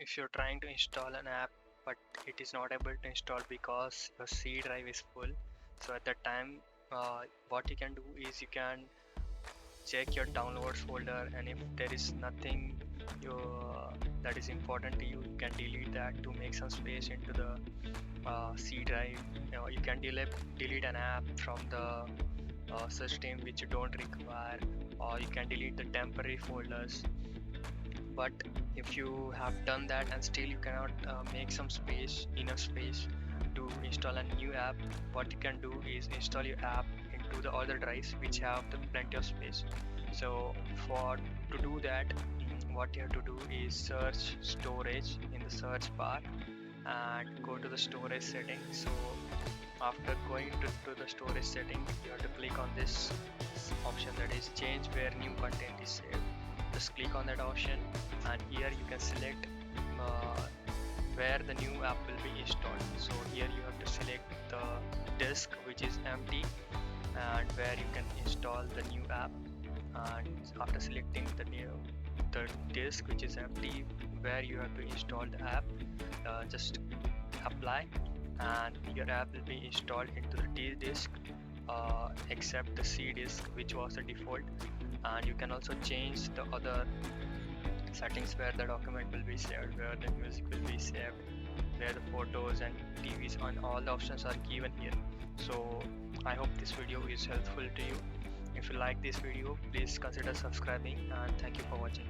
if you're trying to install an app but it is not able to install because your C drive is full, so at that time what you can do is you can check your downloads folder, and if there is nothing you, that is important to you, you can delete that to make some space into the C drive. You can delete an app from the system which you don't require, or you can delete the temporary folders. But if you have done that and still you cannot make some space, enough space to install a new app, what you can do is install your app into the other drives which have the plenty of space. So for to do that, what you have to do is search storage in the search bar and go to the storage settings. So after going to the storage setting, you have to click on this option, that is change where new content is saved. Just click on that option, and here you can select uh, where the new app will be installed. So here you have to select the disk which is empty and where you can install the new app. And after selecting the disk which is empty where you have to install the app, just apply, and your app will be installed into the D disk, except the C disk which was the default. And you can also change the other settings where the document will be saved, where the music will be saved, where the photos and TVs, and all the options are given here. So I hope this video is helpful to you. If you like this video, please consider subscribing, and thank you for watching.